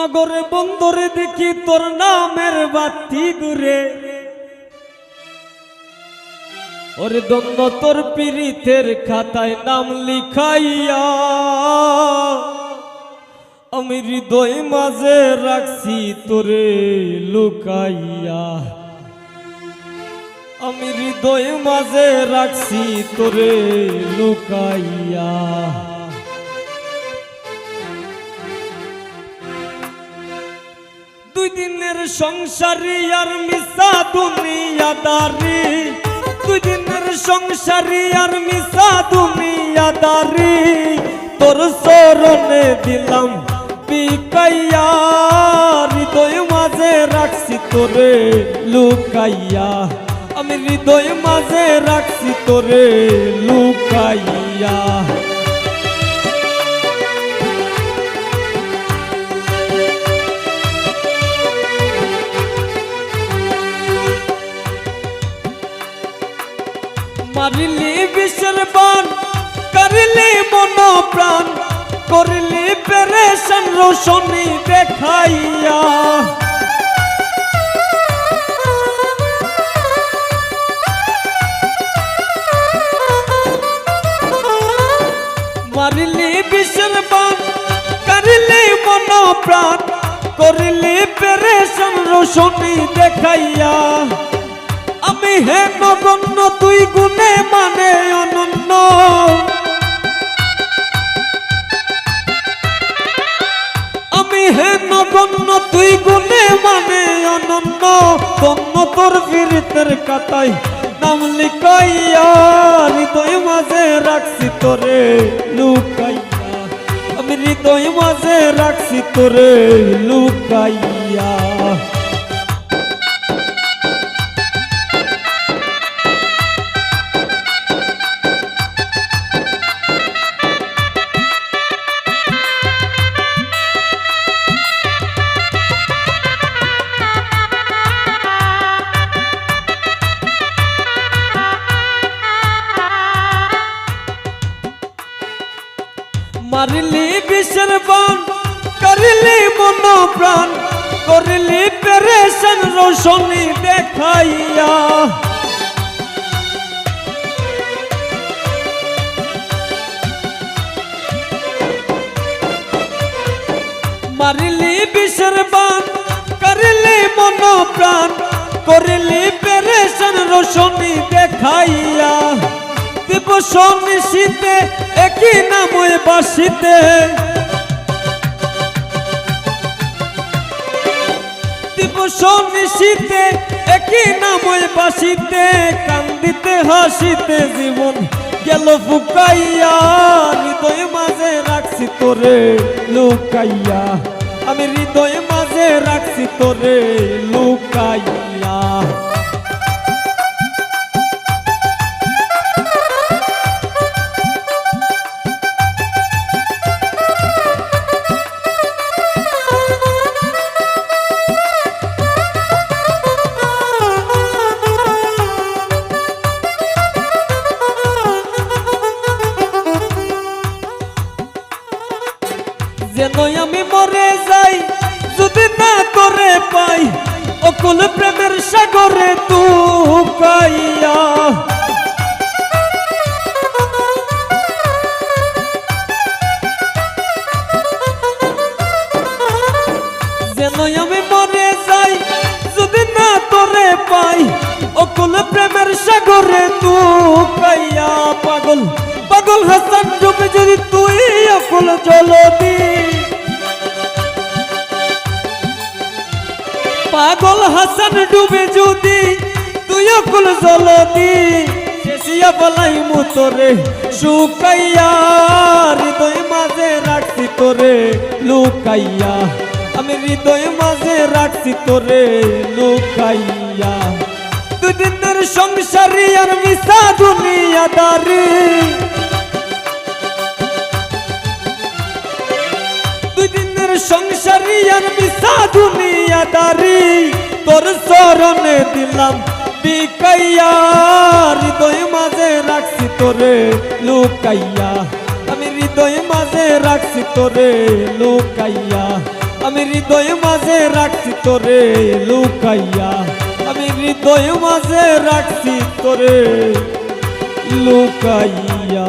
নগরে বন্দরে দেখি তোর নামের বাতি ঘুরে, ওরে দ্বন্দ্ব তোর পীড়িতের খাতায় নাম লিখাইয়া আমি হৃদয় মাঝে রাখছি তোরে লুকাইয়া, আমি হৃদয় মাঝে রাখছি তোরে লুকাইয়া। দুই দিনের সংসারী আর মিশা দুনিয়াদারি, দুই দিনের সংসারী আর মিশা দুনিয়াদারি তোর চরণে দিলাম বিকাইয়া, হৃদয় মাঝে রাখছি তোরে লুকাইয়া, আমি হৃদয় মাঝে রাখছি তোরে লুকাইয়া। মারিলি বিষের বান, করিলি মন প্রাণ, করলি পেরেশান রোশনি দেখাইয়া, মারিলি বিষের বান, করিলি মন প্রাণ, করলি পেরেশান রোশনি দেখাইয়া। আমি হে নগণ্য তুই গুণে মানে অনন্য, আমি হে নগণ্য তুই গুণে মানে অনন্য, ধন্য তোর পীড়িতের খাতায় নাম লিখাইয়া, হৃদয় মাঝে রাখছি তোরে লুকাইয়া, আমি হৃদয় মাঝে রাখছি তোরে লুকাইয়া। মারিলি বিষের বান, করিলি মন প্রাণ, করলি পেরেশান রোশনি দেখাইয়া, মারিলি বিষের বান, করিলি মন প্রাণ, করলি পেরেশান রোশনি দেখাইয়া। দিবস নিশীতে একই নামে বাসিতে, দিবস নিশীতে একই নামে বাসিতে, কান্দিতে হাসিতে জীবন গেল ফুকাইয়া, হৃদয় মাঝে রাখছি তোরে লুকাইয়া, আমি হৃদয় মাঝে রাখছি তোরে লুকাইয়া। যেন আমি মরে যাই যদি না করে পাই, অকুল প্রেমের সাগরে তুকাইয়া, যেন আমি মরে যাই যদি না করে পাই, অকুল প্রেমের সাগরে তুকাইয়া। পাগল পাগল হাসান ডুবে যদি তুই অকুল জলদি, পাগল হাসান ডুবে যদি তুই অকুল জলদি, শেষিয়া বলাই মুতরে শুকাইয়া, হৃদয় মাঝে রাখছি তোরে লুকাইয়া, আমি হৃদয় মাঝে রাখছি তোরে লুকাইয়া। দুই দিনের সংসারী আর মিশা দুনিয়াদারি, দুই দিনের সংসারী আর মিশা দুনিয়াদারি তোর চরণে দিলাম বিকাইয়া, হৃদয় মাঝে রাখছি তোরে লুকাইয়া, আমি হৃদয় মাঝে রাখছি তোরে লুকাইয়া, আমি হৃদয় মাঝে রাখছি তোরে লুকাইয়া, আমি হৃদয় মাঝে রাখছি তোরে লুকাইয়া।